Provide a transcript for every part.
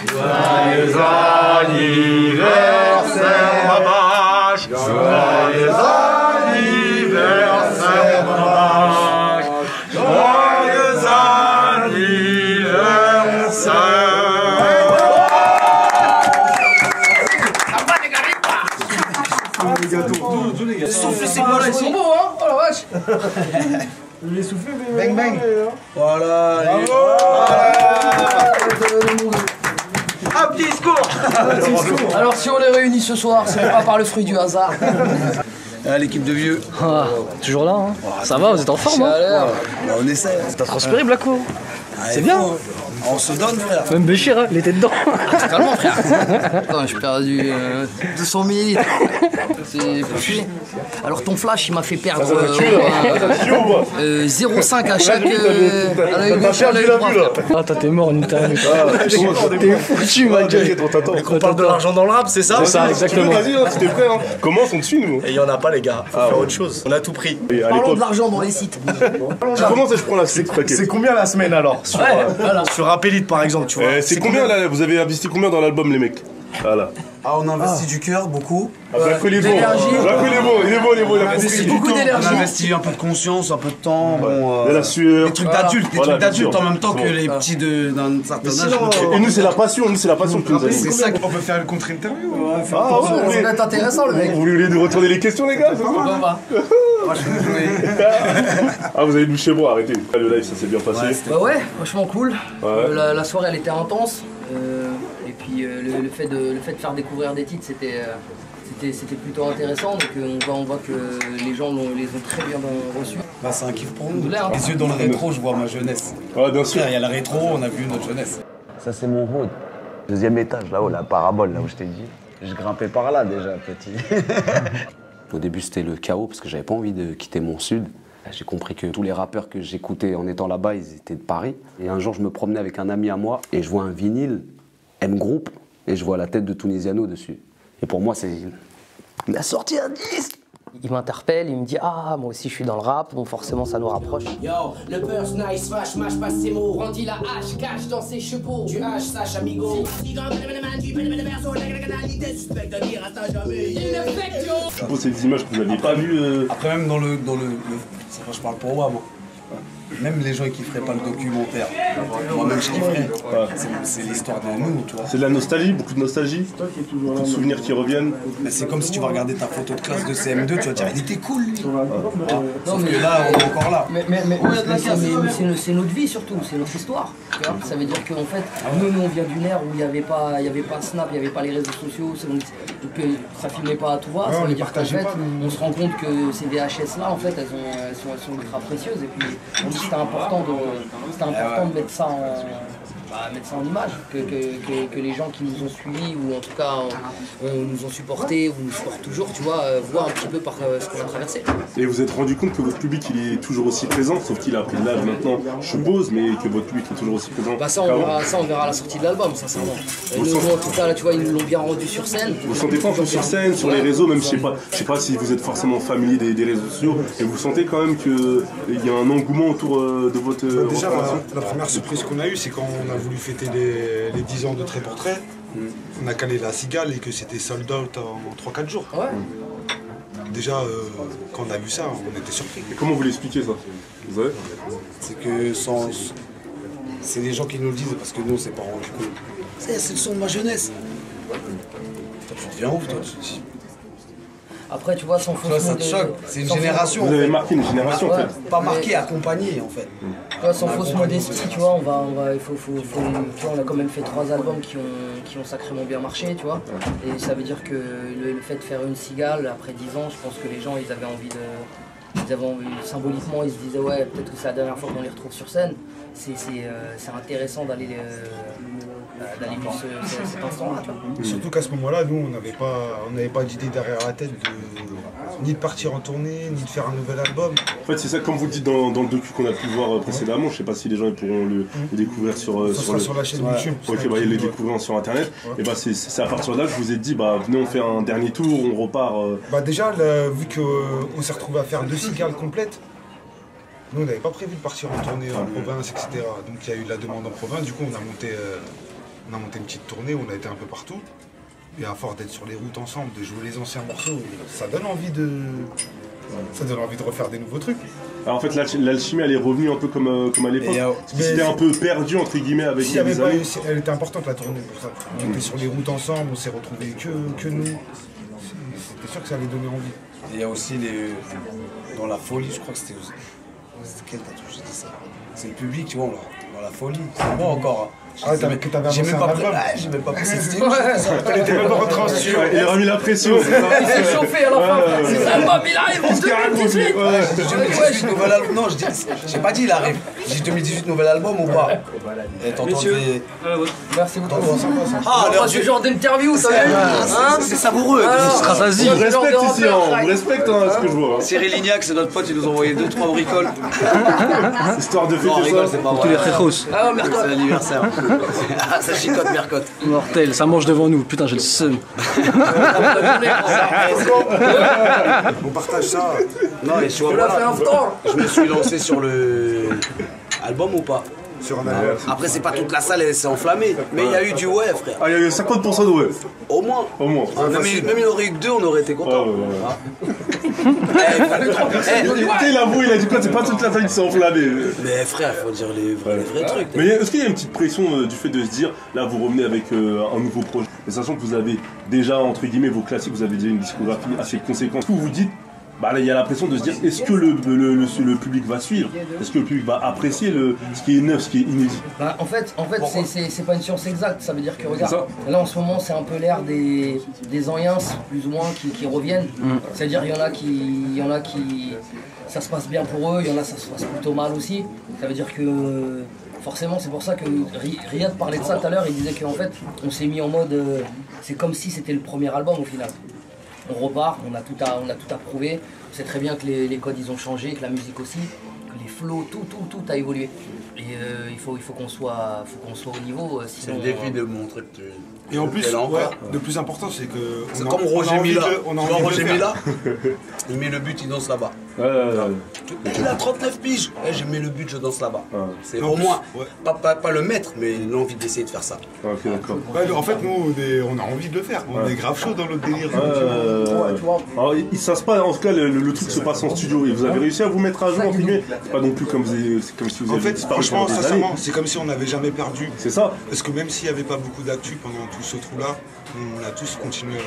Joyeux anniversaire, ma vache. Joyeux anniversaire, ma vache. Joyeux anniversaire. Souffle, c'est moi, ils sont beaux, hein. Oh la vache. Je l'ai soufflé, mais... Bang bang. Voilà. Un petit discours. Alors si on les réunit ce soir, c'est pas par le fruit du hasard. L'équipe de vieux. Ah, toujours là, hein. Ça va, vous êtes en forme, hein. On essaie. T'as transpiré, Blacko. C'est bien. On se donne, frère. Même Béchir, hein, il était dedans. Totalement, frère. Attends, j'ai perdu 200 millilitres. C'est foutu. Alors ton flash, il m'a fait perdre 0,5 à chaque... Ah, toi, t'es mort, Nita. T'es foutu, ma gueule. On parle de l'argent dans le rap, c'est ça? C'est ça, exactement. Vas-y, c'était prêt, hein. Commence, on te suit, nous. Et il y en a pas, les gars. Faut faire autre chose. On a tout pris. Parlons de l'argent dans les sites. Je commence et je prends la six paquets. C'est combien la semaine alors? Sur Rap Elite par exemple, tu vois. C'est combien là? Vous avez investi combien dans l'album, les mecs? Voilà. Ah, on a investi du cœur, beaucoup. Blacko, il est bon. Blacko, il est bon, il est bon, il est bon. Il a compris. Beaucoup d'énergie. On a investi un peu de conscience, un peu de temps. Bon, Et la sueur. des trucs d'adultes, des Voilà, trucs d'adultes bien sûr. en même temps que les petits d'un certain âge. Et nous, c'est la passion, qui nous anime. C'est ça On peut faire une contre-interview. Ah, Ça va être intéressant, le mec. Vous voulez nous retourner les questions, les gars? C'est ça? On va. Ah, vous avez bouché bois, arrêtez. Le live, ça s'est bien passé. Bah ouais, franchement cool. Ouais. La soirée, elle était intense. Et puis le fait de faire découvrir des titres, c'était plutôt intéressant. Donc on voit que les gens les ont très bien reçus. Bah, c'est un kiff pour nous. Là, hein. Les yeux dans le rétro, je vois ma jeunesse. Ouais, bien sûr. Il y a le rétro, on a vu notre jeunesse. Ça, c'est mon road. Deuxième étage, là-haut, la parabole, là où je t'ai dit. Je grimpais par là déjà, petit. Au début, c'était le chaos parce que j'avais pas envie de quitter mon sud. J'ai compris que tous les rappeurs que j'écoutais en étant là-bas, ils étaient de Paris. Et un jour, je me promenais avec un ami à moi et je vois un vinyle M Group et je vois la tête de Tunisiano dessus. Et pour moi, c'est... Il a sorti un disque. Il m'interpelle, il me dit ah moi aussi je suis dans le rap, bon forcément ça nous rapproche. Yo, le burst nice, vache, mâche pas ses mots, rendit la hache, cache dans ses chevaux, tu haches, sache amigo. Je suppose que c'est des images que vous n'aviez pas vues. Après, même dans le enfin, je parle pour moi. Même les gens qui feraient pas le documentaire, moi-même je kifferais. C'est l'histoire de nous, tu vois. C'est de la nostalgie, beaucoup de nostalgie, beaucoup de souvenirs qui reviennent. Mais c'est comme si tu vas regarder ta photo de classe de CM2, tu vas dire il était cool lui. Sauf mais que là, on est encore là. Mais c'est notre vie surtout, c'est notre histoire. Tu vois, ça veut dire qu'en fait, nous on vient d'une ère où il n'y avait pas Snap, il n'y avait pas les réseaux sociaux, que ça filmait pas à tout va. Ça veut dire qu'en fait, on se rend compte que ces VHS là, en fait, elles sont ultra précieuses. Et puis on dit que c'était important de mettre ça en image, que les gens qui nous ont suivis ou en tout cas nous ont supportés ou nous supportent toujours, tu vois, voient un petit peu par ce qu'on a traversé. Et vous êtes rendu compte que votre public il est toujours aussi présent, sauf qu'il a pris de l'âge maintenant, je suppose, mais que votre public est toujours aussi présent. Bah ça on verra à la sortie de l'album, sincèrement. Nous, en tout cas là tu vois, ils nous l'ont bien rendu sur scène. Vous sentez pas sur scène, sur les réseaux, même je sais pas si vous êtes forcément familier des réseaux sociaux, et vous sentez quand même qu'il y a un engouement autour de votre Déjà, représentation. la première surprise qu'on a eue, c'est quand on a voulu fêter les 10 ans de Très Portrait. On a calé la cigale et que c'était sold out en 3-4 jours. Ouais. Déjà, quand on a vu ça, on était surpris. Et comment vous l'expliquez ça? Vous savez? C'est que c'est les gens qui nous le disent parce que nous on s'est pas rendu compte. C'est le son de ma jeunesse. Toi, tu deviens ouf, toi. Après tu vois sans fausse Ça te choque, c'est une génération. Vous avez marqué une génération en fait. Pas marqué, accompagné en fait. Tu vois, sans fausse modestie, tu vois, il faut, tu vois, on a quand même fait 3 albums qui ont sacrément bien marché, tu vois. Et ça veut dire que le fait de faire une cigale après 10 ans, je pense que les gens ils avaient envie symboliquement ils se disaient ouais peut-être que c'est la dernière fois qu'on les retrouve sur scène. C'est intéressant d'aller d'aller vivre cet instant-là. Surtout qu'à ce moment-là, nous, on n'avait pas d'idée derrière la tête ni de partir en tournée, ni de faire un nouvel album. En fait, c'est ça, comme vous le dites dans le docu qu'on a pu voir précédemment, je sais pas si les gens pourront le découvrir sur la chaîne YouTube. Ok, ils le découvriront sur internet. Et bah, c'est à partir de là que je vous ai dit, bah, venez, on fait un dernier tour, on repart. Bah, déjà, vu qu'on s'est retrouvé à faire 2 cigales complètes, nous, on n'avait pas prévu de partir en tournée en province, etc. Donc, il y a eu la demande en province. Du coup, on a monté une petite tournée, on a été un peu partout. Et à force d'être sur les routes ensemble, de jouer les anciens morceaux, ça donne envie de refaire des nouveaux trucs. Alors en fait, l'alchimie, elle est revenue un peu comme à l'époque. C'était un peu perdu, entre guillemets, avec les amis. Elle était importante, la tournée, pour ça. On était sur les routes ensemble, on s'est retrouvés que nous. C'était sûr que ça allait donner envie. Et il y a aussi dans la folie, je crois que c'était quel tatou, j'ai dit ça. C'est le public, tu vois, dans la folie. C'est bon encore. J'ai même pas passé cette Elle était même pas rentrée en studio. Il a remis la pression. Il s'est chauffé à la fin. C'est ça, l'album, il arrive en 2018. 2018, nouvel album. Non, j'ai pas dit il arrive. J'ai dit 2018, nouvel album ou pas. Messieurs, merci beaucoup. Ah, ce genre d'interview, ça c'est savoureux. Strasazi. On respecte ici, on respecte ce que je vois. Cyril Lignac, c'est notre pote, il nous a envoyé 2-3 bricoles. Histoire de Non, fêter rigole, ça. c'est pas Tous les vrai. fréros. Ah, mercredi. C'est l'anniversaire. Ah, ça chicote, mercote. Mortel, ça mange devant nous. Putain, j'ai le seum. On partage ça. Non, et tu vois, voilà, je me suis lancé sur le album ou pas? Sur un album. Après, c'est pas toute la salle, elle s'est enflammée. Mais il y a eu du ouais, frère. Ah, il y a eu 50% de ouais. Au moins. Au moins. Même il y aurait eu que 2, on aurait été contents. Tu il avoue, il a dit quoi? C'est pas toute la famille qui s'est enflammée. Mais frère, faut dire les vrais trucs. Mais est-ce qu'il y a une petite pression du fait de se dire, là vous revenez avec un nouveau projet, et sachant que vous avez déjà, entre guillemets, vos classiques, vous avez déjà une discographie assez conséquente, vous vous dites, bah là il y a la pression de se dire, est-ce que le public va suivre? Est-ce que le public va apprécier ce qui est neuf, ce qui est inédit? Bah, en fait c'est pas une science exacte, ça veut dire que regarde, là en ce moment c'est un peu l'ère des anciens plus ou moins qui reviennent. C'est-à-dire il y en a qui ça se passe bien pour eux, il y en a ça se passe plutôt mal aussi. Ça veut dire que forcément c'est pour ça que Riyad parlait de ça tout à l'heure, il disait qu'en fait on s'est mis en mode c'est comme si c'était le premier album au final. On repart, on a tout à prouver. On sait très bien que les codes ils ont changé, que la musique aussi, que les flows, tout a évolué. Et il faut qu'on soit au niveau. C'est le défi de montrer que tu... Et en plus, le plus important, c'est que. C'est comme Roger Mila. Tu vois Roger Mila, il met le but, il danse là-bas. Il a 39 piges. J'ai mis le but, je danse là-bas. C'est au moins, pas le mettre, mais l'envie d'essayer de faire ça. Ok, d'accord. En fait, nous, on a envie de le faire. On est grave chaud dans notre délire. Alors, ça se passe, en tout cas, le truc se passe en studio. Et vous avez réussi à vous mettre à jour, entre guillemets. C'est pas non plus comme si vous En aviez fait, disparu franchement, pendant des années. sincèrement, c'est comme si on n'avait jamais perdu. C'est ça. Parce que même s'il n'y avait pas beaucoup d'actu pendant tout ce trou-là, on a tous continué à.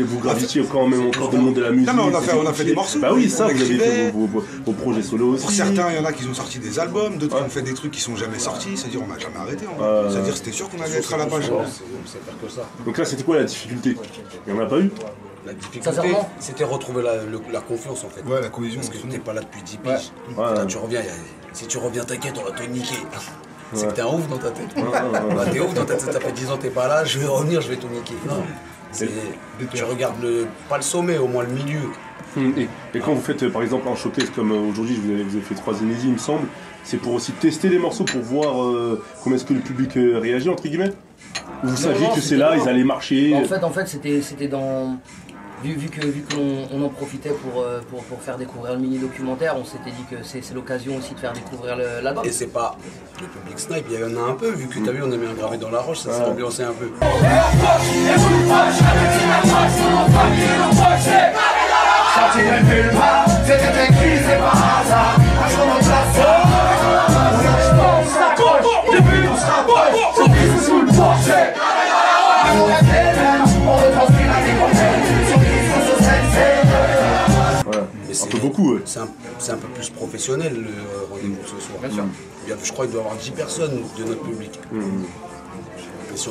Vous gravitiez quand même encore dans le monde de la musique. Non, mais on a fait des morceaux. Bah oui, ça, on vous avez écrivait. fait vos projets solo aussi. Pour certains, il y en a qui ont sorti des albums, d'autres qui ont fait des trucs qui sont jamais sortis, c'est-à-dire on n'a jamais arrêté. C'est-à-dire c'était sûr qu'on allait être à la page. C'est faire que ça. Donc là, c'était quoi la difficulté? Il n'y en a pas eu? La difficulté, c'était retrouver la confiance en fait. Ouais, la cohésion. Parce que t'es pas là depuis 10 piges. Quand tu reviens, si tu reviens, t'inquiète, on va te niquer. C'est que t'es un ouf dans ta tête. T'es ouf dans ta tête, ça fait 10 ans que t'es pas là, je vais revenir, je vais tout niquer. Non. Tu regardes pas le sommet, au moins le milieu. Et quand vous faites par exemple un showcase comme aujourd'hui, vous avez fait 3 inédits, il me semble, c'est pour aussi tester les morceaux pour voir comment est-ce que le public réagit, entre guillemets? Vous saviez que c'est là, ils allaient marcher? En fait c'était dans... Vu qu'on en profitait pour faire découvrir le mini-documentaire, on s'était dit que c'est l'occasion aussi de faire découvrir l'album. Et c'est pas le public snipe, il y en a un peu, vu que t'as vu, on a mis un gravé dans la roche, ça s'est ambiancé un peu. Un peu beaucoup, ouais. C'est un peu plus professionnel le rendez-vous ce soir. Bien sûr. Je crois qu'il doit y avoir 10 personnes de notre public. Et si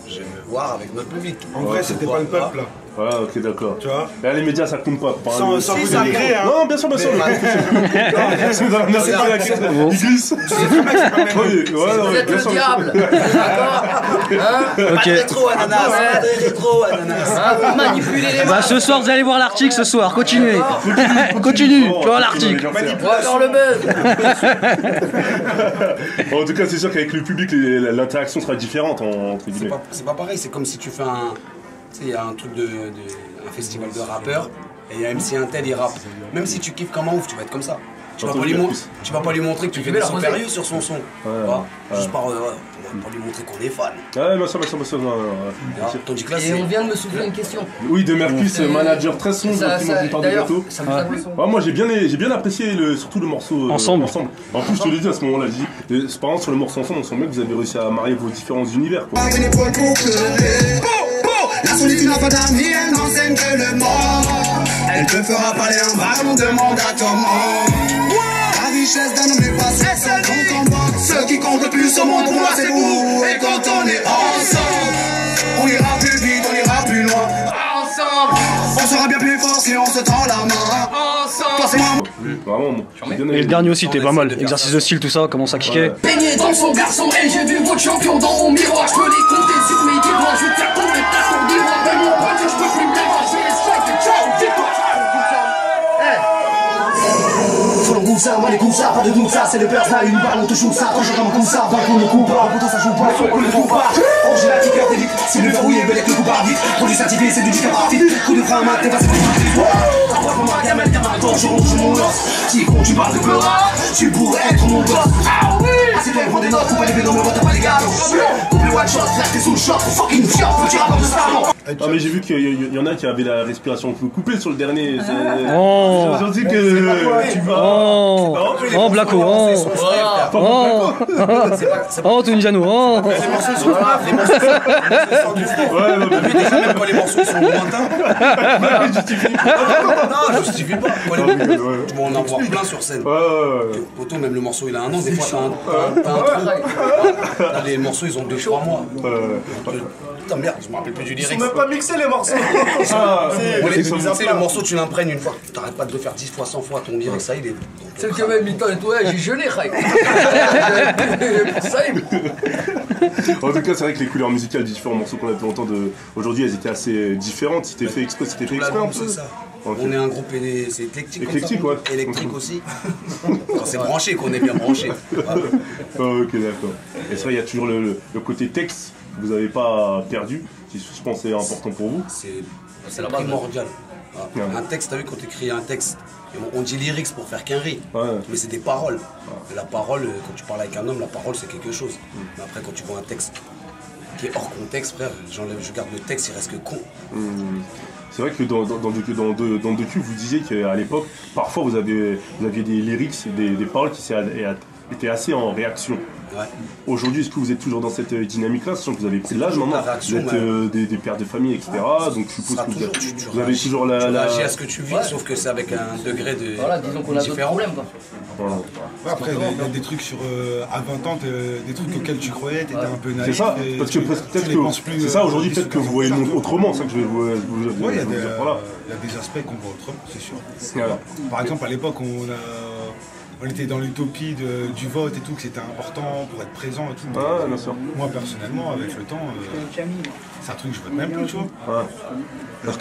je vais me voir avec notre public. En vrai, c'était pas le peuple là. Voilà, ok, d'accord. Tu vois? Là, les médias, ça compte pas. Sans vous agréer, hein. Non, bien sûr, bien sûr. C'est dans la merci pas la question. Il glisse. Vous êtes le diable. Pas de rétro, ananas. Pas de rétro, ananas. Manipulez les Bah, ce soir, vous allez voir l'article ce soir. Continuez. Continue. Tu vas voir l'article. On va faire le buzz. En tout cas, c'est sûr qu'avec le public, l'interaction sera différente, entre guillemets. C'est pas pareil, c'est comme si tu fais un. Tu sais, il y a un truc un festival de rappeurs, et il y a MC Intel, il rappe. Même si tu kiffes comme un ouf, tu vas être comme ça. Tu vas pas lui montrer que tu fais des sons sérieux sur son son. Juste par. Pour lui montrer qu'on est fan. Ouais, bien sûr. Tandis que là, et on vient de me souffler une question. Oui, de Mercus, manager très sombre, qui m'a parlé de gâteau. Moi, j'ai bien apprécié surtout le morceau Ensemble. En plus, je te l'ai dit à ce moment-là, par exemple, sur le morceau Ensemble, on sent bien que vous avez réussi à marier vos différents univers. Quoi. La solitude n'a pas d'amis, elle n'enseigne que le mort. Elle te fera parler un ballon, demande à comment. La richesse d'un homme n'est pas celle son compte en banque. Ce qui compte le plus au monde pour moi c'est vous. Et quand on est ensemble, on ira plus vite, on ira plus loin. Ensemble, on sera bien plus fort si on se tend la main. Ensemble. Vraiment, Et le dernier aussi, t'es pas mal. Exercice de style, tout ça, commence à kicker. Baigné dans son garçon, et j'ai vu votre champion dans mon miroir. Je peux les compter sur mes doigts, je vais te faire tomber ta son d'ivoire. Mais mon pote, je peux plus me lever, je vais les strike, ciao, dis-toi. Faut le goût ça, moi les coups ça, pas de doute ça, c'est le peur ça, une balle on te shoot ça, quand je comme comme ça, dans le coup le coup pas, pourtant ça joue pas, faut qu'on le trouve pas. Oh j'ai la ticker des vite, c'est le verrouillé, bel avec le coup par vite, produit certifié, c'est du disque parti, coup de frein à main, t'es passé pour partir. Après pour moi, gamin, quand je ronge mon os, si con tu parles de pleura, tu pourrais être mon boss. Ah oui, c'est toi, prends des notes, faut pas les vélos, mais t'as pas les gars. Coupe le one shot, là t'es sous le shot, fucking fiop, petit rapport de salon. Ah mais j'ai vu qu'il y en a qui avaient la respiration coupée sur le dernier. Oh. J'ai dit que tu vas. Oh Blacko. Oh Tunisiano. Oh. Les morceaux sont graves, les morceaux sont du front. Ouais, non, mais déjà même quand les morceaux sont lointains. Non, je justifie pas. Tu vas en avoir plein sur scène. Autant même le morceau il a un an, des fois t'as un trou. Là les morceaux ils ont 2-3 mois. Putain merde, je me rappelle plus du lyrics. Ils sont même pas mixés les morceaux. C'est le morceau tu l'imprègnes une fois. T'arrêtes pas de le faire 10 fois, 100 fois, ton lyrics ça il est. C'est le que même mi-temps et tout, j'ai gelé, Ray. Ça y est. En tout cas, c'est vrai que les couleurs musicales des différents morceaux qu'on a pu entendre aujourd'hui, elles étaient assez différentes. C'était fait exprès, c'était fait exprès un peu. On est un groupe, c'est éclectique. Éclectique, ouais. Électrique aussi. Quand c'est branché, qu'on est bien branché. Ok, d'accord. Et ça, il y a toujours le côté texte que vous n'avez pas perdu, qui je pense est important pour vous. C'est la primordial. Un texte, t'as vu, quand tu écris un texte, on dit lyrics pour faire qu'un riz, mais c'est des paroles. La parole, quand tu parles avec un homme, la parole c'est quelque chose. Mais après, quand tu vois un texte qui est hors contexte, frère, je garde le texte, il reste que con. C'est vrai que dans Docu, vous disiez qu'à l'époque, parfois vous aviez des lyrics, des paroles qui étaient assez en réaction. Ouais. Aujourd'hui, est-ce que vous êtes toujours dans cette dynamique-là, sachant que vous avez pris l'âge maintenant, vous êtes des pères de famille, etc. Donc je suppose que vous avez toujours la... Tu réagis à ce que tu vis, sauf que c'est avec un degré de... Voilà, disons qu'on a d'autres problèmes, quoi. Voilà. Ouais, après, il y a des trucs à 20 ans, des trucs auxquels tu croyais, t'étais un peu naïf. C'est ça, parce que peut-être que c'est ça aujourd'hui, peut-être que vous voyez le monde autrement, c'est ça que je vais vous dire. Ouais, il y a des aspects qu'on voit autrement, c'est sûr. Voilà. Par exemple, à l'époque, on était dans l'utopie du vote et tout, que c'était important pour être présent et tout. Ah, bien sûr. Moi, personnellement, avec le temps, c'est un truc que je vote même plus, tu vois. Tu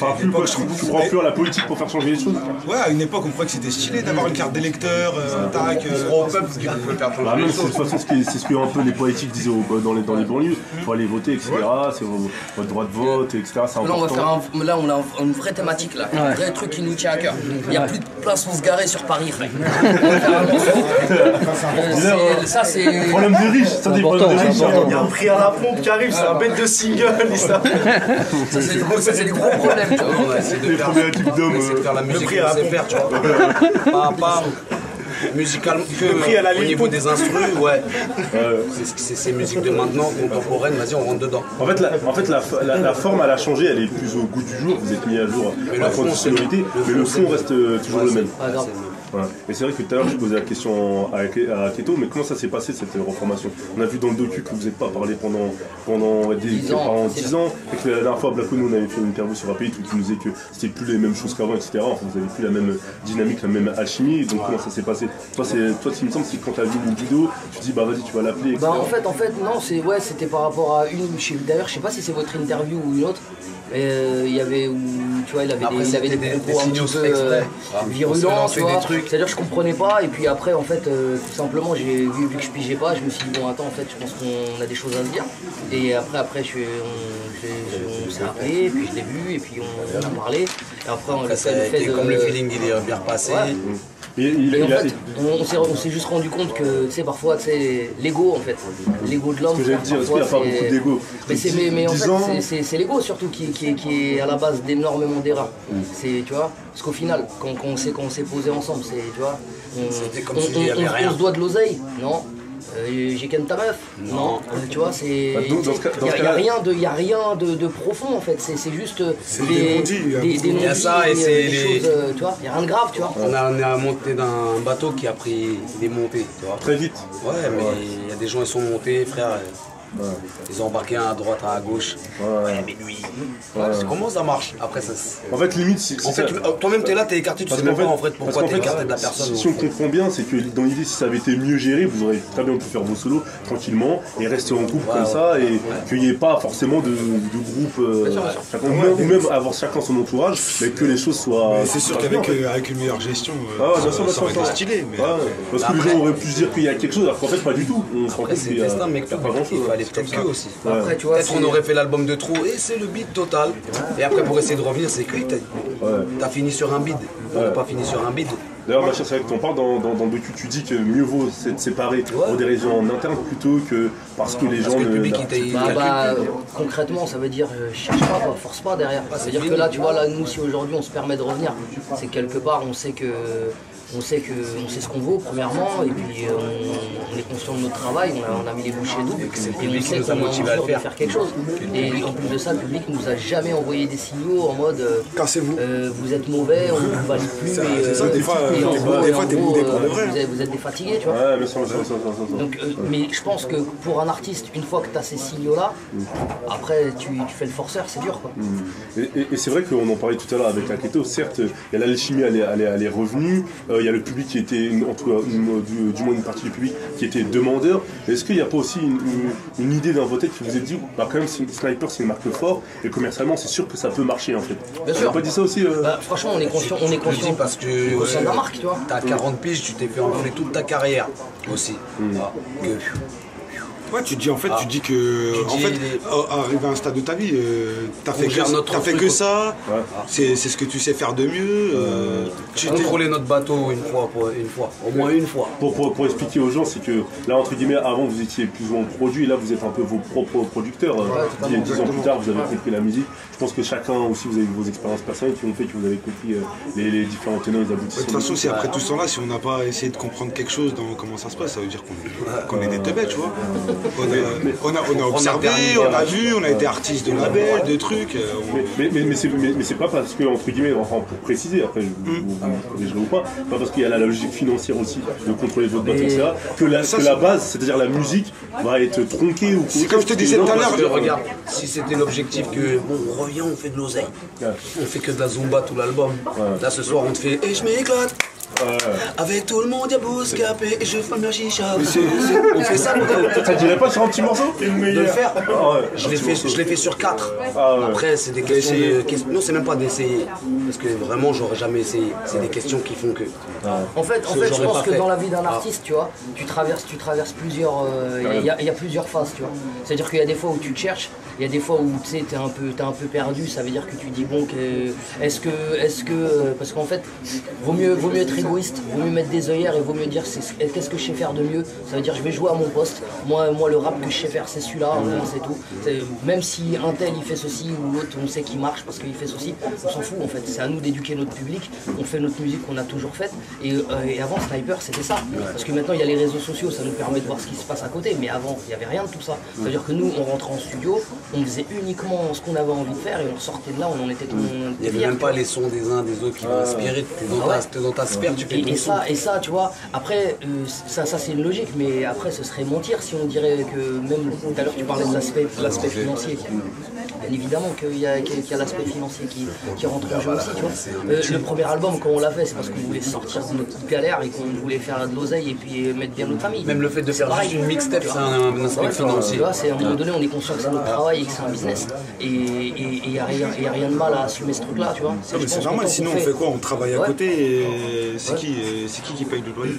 crois plus à la politique pour faire changer les choses? Ouais, à une époque, on croyait que c'était stylé d'avoir une carte d'électeur, tac. Même, de toute façon, c'est ce que un peu les politiques disaient dans les banlieues. Il faut aller voter, etc. C'est votre droit de vote, etc. C'est important. Là, on a une vraie thématique, là. Un vrai truc qui nous tient à cœur. Il n'y a plus de place pour se garer sur Paris, frère. Ça, c'est. Problème de riches, ça des problèmes de riches. Il y a un prix à la pompe qui arrive, c'est un bête de single. Ça, c'est des gros problèmes, tu vois. On a essayé de faire la musique qu'on sait faire, tu vois. Pas musicalement, que au niveau des instrus, ouais. C'est musique de maintenant, contemporaine, vas-y, on rentre dedans. En fait, la forme, elle a changé, elle est plus au goût du jour, vous êtes mis à jour à la sonorité, mais le fond reste toujours le même. Ouais. Et c'est vrai que tout à l'heure je posais la question à Keto, mais comment ça s'est passé cette reformation? On a vu dans le docu que vous n'êtes pas parlé pendant 10 ans, et que la dernière fois Blacko, nous on avait fait une interview sur API où tu nous disais que c'était plus les mêmes choses qu'avant, etc. Enfin, vous n'avez plus la même dynamique, la même alchimie, donc comment ça s'est passé? Toi, il me semble que quand tu as vu une vidéo, tu te dis bah vas-y, tu vas l'appeler, etc. Bah en fait non, c'était par rapport à une, d'ailleurs je sais pas si c'est votre interview ou une autre, il y avait où tu vois il avait des propos un petit peu virulents, tu vois. C'est-à-dire je comprenais pas et puis après en fait tout simplement j'ai vu que je pigeais pas, je me suis dit bon attends en fait je pense qu'on a des choses à se dire et après on s'est appelé, puis je l'ai vu et puis on a parlé et après on a fait comme le feeling il est bien repassé. Ouais. Et en fait, on s'est juste rendu compte que, tu sais, parfois, tu sais, l'ego, en fait, l'ego de l'homme. Ce que j'allais dire, il n'y a pas beaucoup d'ego. Mais en fait, c'est l'ego surtout qui est à la base d'énormément d'erreurs. C'est, tu vois, parce qu'au final, quand on s'est posé ensemble, c'est, tu vois, on se doit de l'oseille, non? J'ai ken ta meuf, non, tu vois, c'est. Il n'y a rien de profond en fait, c'est juste des choses, tu vois, il n'y a rien de grave, tu vois. On a monté d'un bateau qui a pris des montées, tu vois. Très vite. Ouais, mais il y a des gens, ils sont montés, frère. Ouais. Ils ont embarqué un à droite, un à gauche. Ouais, mais lui. Ouais. Comment ça marche? Après, ça. En fait, limite, toi-même, t'es là, t'es écarté, tu sais même pas en fait pourquoi t'es écarté de la personne. Si on comprend bien, c'est que dans l'idée, si ça avait été mieux géré, vous auriez très bien pu faire vos solos tranquillement et rester en groupe comme ça et qu'il n'y ait pas forcément de groupe, ou même avoir chacun son entourage, mais que les choses soient. C'est sûr qu'avec une meilleure gestion, ça aurait été stylé. Parce que les gens auraient pu se dire qu'il y a quelque chose, alors qu'en fait, pas du tout. Après, c'est destin, mec, pas grand-chose. Peut-être que aussi. Après, tu vois, peut-être qu'on aurait fait l'album de Trou et c'est le beat total. Et après, pour essayer de revenir, c'est que t'as fini sur un bide. On n'a pas fini sur un bide. D'ailleurs, ma chère, c'est vrai que t'en parles dans le docu, tu dis que mieux vaut s'être séparé pour des raisons en interne plutôt que parce que les gens concrètement, ça veut dire cherche pas, force pas derrière. Ça veut dire que là, tu vois, là, nous, si aujourd'hui on se permet de revenir, c'est quelque part, on sait ce qu'on vaut premièrement et puis on est conscient de notre travail, on a mis les bouchées doubles et on sait qu'on est en mesure de faire quelque chose. Et en plus de ça, le public nous a jamais envoyé des signaux en mode cassez-vous, vous êtes mauvais, on ne vous valide plus. C'est ça, des fois t'es boudé pour de vrai. Vous êtes des fatigués, tu vois. Ouais, bien sûr. Donc, mais je pense que pour un artiste, une fois que tu as ces signaux-là, après tu fais le forceur, c'est dur quoi. Et c'est vrai qu'on en parlait tout à l'heure avec la Keto, certes, il y a l'alchimie, elle est revenue. Il y a le public qui était, en tout cas, du moins une partie du public qui était demandeur. Est-ce qu'il n'y a pas aussi une idée dans votre tête qui vous est dit, bah quand même Sniper c'est une marque forte et commercialement c'est sûr que ça peut marcher en fait. Bien sûr. On n'a pas dit ça aussi franchement on est conscient parce que de la marque, tu vois. T'as 40 piges, tu t'es fait enfler toute ta carrière aussi. Ouais, tu dis que arrivé à un stade de ta vie, t'as fait que ça, c'est ce que tu sais faire de mieux. Tu contrôlé notre bateau une fois, au moins une fois. Pour expliquer aux gens, c'est que là entre guillemets avant vous étiez plus ou moins produit, et là vous êtes un peu vos propres producteurs. 10 ans plus tard vous avez compris la musique. Je pense que chacun aussi vous avez vos expériences personnelles qui ont fait que vous avez compris les différents tenants et les aboutissants. De toute façon, si après tout ce temps-là, si on n'a pas essayé de comprendre quelque chose dans comment ça se passe, ça veut dire qu'on est des teubés, tu vois. On a observé, on a vu, on a été artiste de label, de trucs. Mais c'est pas parce que, entre guillemets, enfin pour préciser, après vous corrigerez ou pas parce qu'il y a la logique financière aussi de contrôler votre bateau, etc. Que la base, c'est-à-dire la musique, va être tronquée ou. C'est comme je te disais tout à l'heure. Regarde, si c'était l'objectif que bon, on revient, on fait de l'oseille, on fait que de la zumba tout l'album. Là ce soir on te fait et je m'éclate. Avec tout le monde, y'a Bouscapé et je fume la chicha. On fait ça, ça dirait pas sur un petit morceau de le faire. Je l'ai fait sur 4. Après, c'est des questions de. Non, c'est même pas d'essayer. Parce que vraiment, j'aurais jamais essayé. C'est des questions qui font que. En fait je pense que dans la vie d'un artiste, tu vois, tu traverses plusieurs. Il y a plusieurs phases, tu vois. C'est-à-dire qu'il y a des fois où tu te cherches, il y a des fois où tu sais, t'es un peu perdu. Ça veut dire que tu dis, bon, est-ce que. Parce qu'en fait, vaut mieux être égoïste, vaut mieux mettre des œillères et vaut mieux dire qu'est-ce que je sais faire de mieux. Ça veut dire je vais jouer à mon poste, moi le rap que je sais faire c'est celui-là, c'est tout. Même si un tel il fait ceci ou l'autre on sait qu'il marche parce qu'il fait ceci, on s'en fout en fait, c'est à nous d'éduquer notre public, on fait notre musique qu'on a toujours faite et avant Sniper c'était ça, parce que maintenant il y a les réseaux sociaux, ça nous permet de voir ce qui se passe à côté, mais avant il n'y avait rien de tout ça. Ça veut dire que nous on rentrait en studio, on faisait uniquement ce qu'on avait envie de faire et on sortait de là, on en était tout. Il n'y avait même pas les sons des uns des autres qui vont inspirer, t'es dans ta sphère. Et ça, tu vois, après, ça c'est une logique, mais après, ce serait mentir si on dirait que, même tout à l'heure, tu parlais de l'aspect financier. Bien évidemment qu'il y a l'aspect financier qui rentre en jeu aussi, tu vois. Le premier album, quand on l'a fait, c'est parce qu'on voulait sortir de notre galère et qu'on voulait faire de l'oseille et puis mettre bien notre famille. Même le fait de faire juste une mixtape, c'est un aspect financier. Tu vois, à un moment donné, on est conscient que c'est notre travail et que c'est un business. Et il n'y a rien de mal à assumer ce truc-là, tu vois. C'est normal, sinon on fait quoi? On travaille à côté et c'est qui paye le loyer?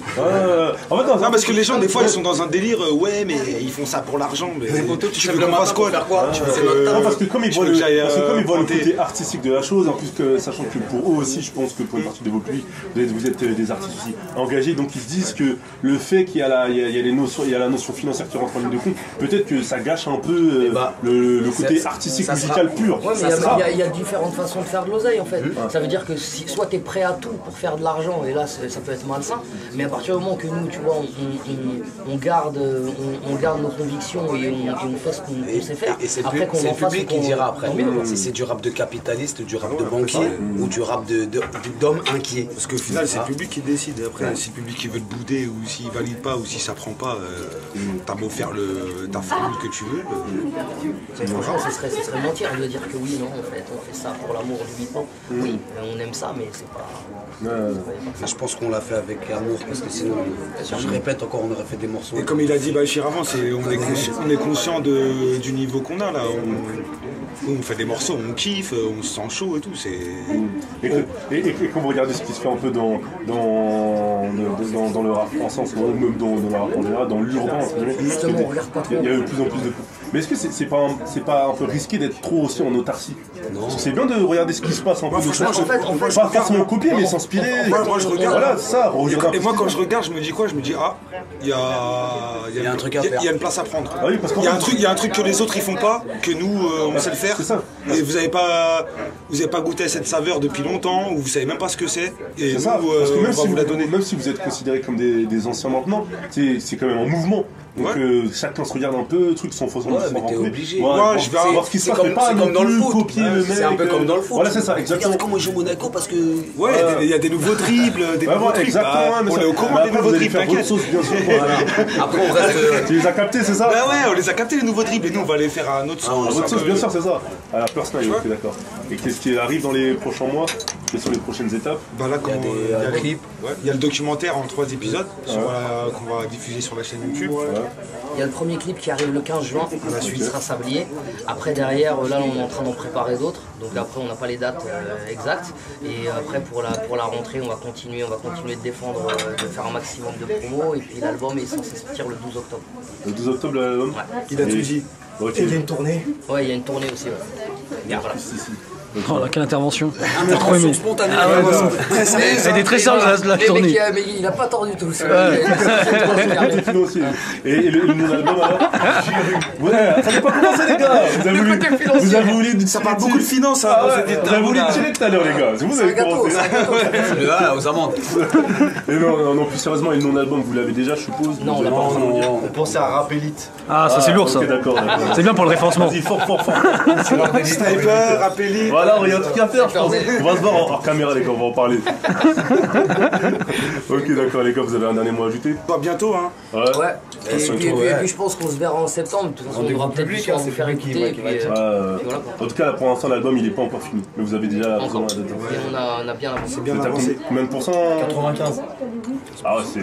Non, parce que les gens, des fois, ils sont dans un délire, ouais, mais ils font ça pour l'argent. Mais tu veux qu'on fasse quoi? Parce que comme ils voient le côté artistique de la chose, en plus que sachant que pour eux aussi, je pense que pour une partie de vos publics, vous êtes des artistes aussi engagés, donc ils se disent que le fait qu'il y a la notion financière qui rentre en ligne de compte, peut-être que ça gâche un peu le côté artistique musical pur. Ouais, mais il y a différentes façons de faire de l'oseille en fait. Ça veut dire que soit tu es prêt à tout pour faire de l'argent, et là ça peut être malsain, mais à partir du moment que nous, tu vois, on garde nos convictions et on fait ce qu'on sait faire. Et c'est le public qui dira après si c'est du rap de capitaliste, du rap de banquier ou du rap d'homme inquiet. Parce qu'au final, c'est le public qui décide. Après, si le public veut te bouder ou s'il valide pas ou si ça prend pas, t'as beau faire ta formule que tu veux. Mais franchement, ce serait mentir de dire que oui, non, en fait, on fait ça pour l'amour du hip-hop. Oui, on aime ça, mais c'est pas. Je pense qu'on l'a fait avec amour parce que sinon, je répète encore, on aurait fait des morceaux. Et comme il a dit Bachir avant, on est conscient du niveau qu'on a là. On fait des morceaux, on kiffe, on se sent chaud et tout. Et quand vous regardez ce qui se fait un peu dans le rap français, ou même dans le rap en général, dans l'urbain, justement, on regarde pas trop. Il y a de plus en plus de. Mais est-ce que c'est pas un peu risqué d'être trop aussi en autarcie? Non. C'est bien de regarder ce qui se passe un peu. Pas forcément copier, mais s'inspirer. Moi je regarde. Voilà, ça. Et moi quand je regarde, je me dis quoi? Je me dis il y a un truc à faire. Il y a une place à prendre. Ah oui, parce il y a un truc que les autres ils font pas, que nous on sait le faire. C'est ça. Et vous avez pas goûté à cette saveur depuis longtemps, ou vous savez même pas ce que c'est. Et nous, ça. Parce que même si vous êtes considérés comme des anciens maintenant, c'est quand même un mouvement. Donc chacun se regarde un peu, trucs sont fausement mais t'es obligé. Moi je vais voir ce qui se passe, mais pas comme dans le foot. Copier le mec. C'est un peu comme dans le foot. Voilà, c'est ça, exactement. Regarde comment il joue Monaco parce que. Ouais, il y a des nouveaux dribbles, des nouveaux trucs. On est au courant des nouveaux dribbles, t'inquiète. Après on reste. Tu les as captés, c'est ça? Bah ouais, on les a captés les nouveaux dribbles et nous on va les faire à notre sauce. Votre sauce, bien sûr, c'est ça. À la personnelle, ok, d'accord. Et qu'est-ce qui arrive dans les prochains mois? Quelles sont les prochaines étapes? Bah là, il y a des clips. Il y a le documentaire en 3 épisodes qu'on va diffuser sur la chaîne YouTube. Il y a le premier clip qui arrive le 15 juin, il sera sablier. Après derrière, là on est en train d'en préparer d'autres, donc après on n'a pas les dates exactes. Et après pour la rentrée on va continuer de défendre, de faire un maximum de promos. Et puis l'album est censé sortir le 12 octobre. Le 12 octobre l'album? Ouais. Il a tout dit. Et il y a une tournée? Ouais, il y a une tournée aussi. Ouais. Voilà. Oh là, quelle intervention! Intervention spontanée. Elle était très sérieuse la tournée. Mais il a pas tort du tout. Et le nouvel album alors? Ouais, ça n'a pas commencé les gars! Vous avez voulu. Ça parle beaucoup de finances, hein. Vous avez voulu tirer tout à l'heure les gars. Vous avez commencé. Aux amandes. Et non, plus sérieusement, et le nom d'album, vous l'avez déjà, je suppose? Non, on l'a pas encore. On pensait à Rap Elite. Ah, ça c'est lourd ça. D'accord. C'est bien pour le référencement. Vas-y, fort. Sniper, Rap Elite. Voilà, il y a un truc à faire, je pense. On va se voir hors caméra, les gars, on va en parler. Ok, d'accord, les gars, vous avez un dernier mot à ajouter? Pas bientôt, hein. Ouais. Et puis je pense qu'on se verra en septembre. De toute façon, on aura peut-être plus à vous faire écouter. En tout cas, pour l'instant, l'album il est pas encore fini. Mais vous avez déjà. On a bien avancé. Bien avancé. Combien de pourcents? 95. Ah ouais, c'est.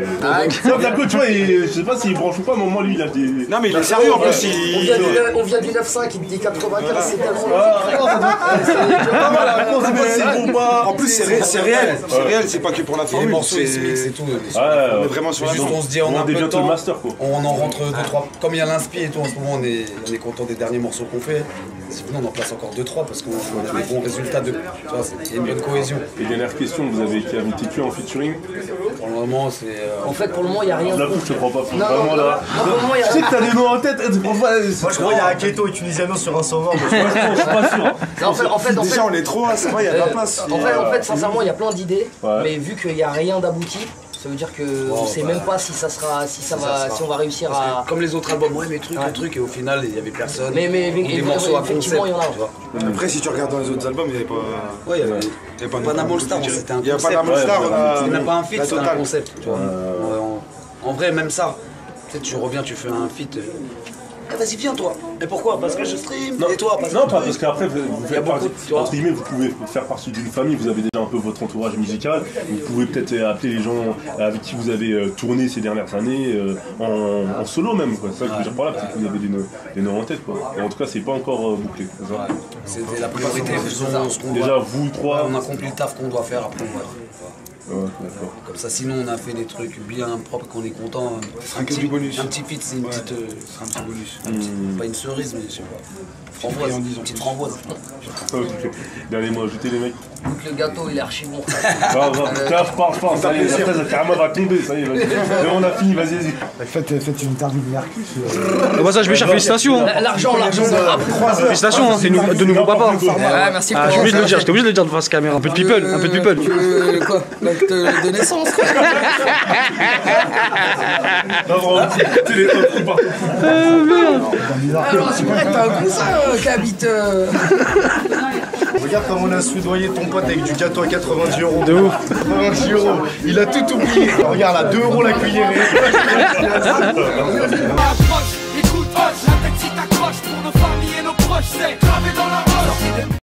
C'est un coup, tu vois, je sais pas s'il branche ou pas, mais moi lui il a des. Non, mais il est sérieux en plus. On vient du 9.5, il te dit 95, c'est tellement. En plus, c'est réel. C'est réel, c'est pas que pour la formule. Les morceaux, ils se mixent et tout. On est vraiment sur la juste, on se dit, on a un peu de bientôt temps. le master, quoi. On en rentre 2-3. Comme il y a l'inspi et tout, en ce moment, on est content des derniers morceaux qu'on fait. Sinon, on en place encore 2-3 parce qu'on a des bons résultats. Il y a une bonne cohésion. Et dernière question, vous avez TQ en featuring? Pour le moment, c'est. En fait, pour le moment, il n'y a rien. La coupe, je te prends pas. Non, vraiment là. Je sais que t'as des noms en tête. Moi, je crois qu'il y a un Keto et Tunisiano sur un sauveur. Je suis pas sûr. En fait, déjà, on est trop, ça va, il y a de la place. En fait, sincèrement, il y a plein d'idées, mais vu qu'il n'y a rien d'abouti, Ça veut dire que on sait même pas si ça sera, si on va réussir à. Comme les autres albums, ouais, mes trucs, le truc, et au final, il y avait personne. Mais des morceaux à concept. Il y en a. Après, si tu regardes dans les autres albums, il n'y avait pas. Ouais, il n'y avait pas Panama All Star, c'était un concept. Il n'y a pas Panama All Star, c'était même pas un feat, c'était un concept. Tu vois. En vrai, même ça, tu reviens, tu fais un feat. Eh, vas-y, viens toi. Et pourquoi? Parce que je stream. Non, et toi? Parce non, que pas parce qu'après, vous faites partie, entre guillemets, vous pouvez faire partie d'une famille, vous avez déjà un peu votre entourage musical, vous pouvez peut-être appeler les gens avec qui vous avez tourné ces dernières années, en solo même, quoi. C'est ça que je veux dire par là, peut-être que vous avez des noms en tête, quoi. Et en tout cas, c'est pas encore bouclé. C'était la priorité, faisons ce qu'on doit. Déjà, vous trois. On accomplit le taf qu'on doit faire, après on verra. Ouais, comme ça, sinon on a fait des trucs bien propres, qu'on est content. Un petit bonus. Un petit feat, c'est une petite. Un petit bonus. Pas une cerise, mais je sais pas. Framboise, une petite framboise. Dernier mot, ajouter les mecs. Donc le gâteau il est archi bon. Je pars, ça y est, après ça carrément va tomber, ça y est, vas-y. On a fini, vas-y. Faites une interview de Mercus. Bah ça, je vais chercher, félicitations. L'argent. Félicitations, c'est de nouveaux papas. Ouais, merci pour j'étais obligé de le dire devant cette caméra. Un peu de people, un peu de people. Quoi? L'acte de naissance. Non, vraiment, téléphone qui part. Alors c'est vrai que t'as un cousin qui habite. Regarde comme on a soudoyé ton pote avec du gâteau à 90 €. De ouf. 90 €. Il a tout oublié. Regarde là, 2 € la cuillerée. Écoute, la tête si t'accroches pour nos familles et nos proches, c'est gravé dans la roche.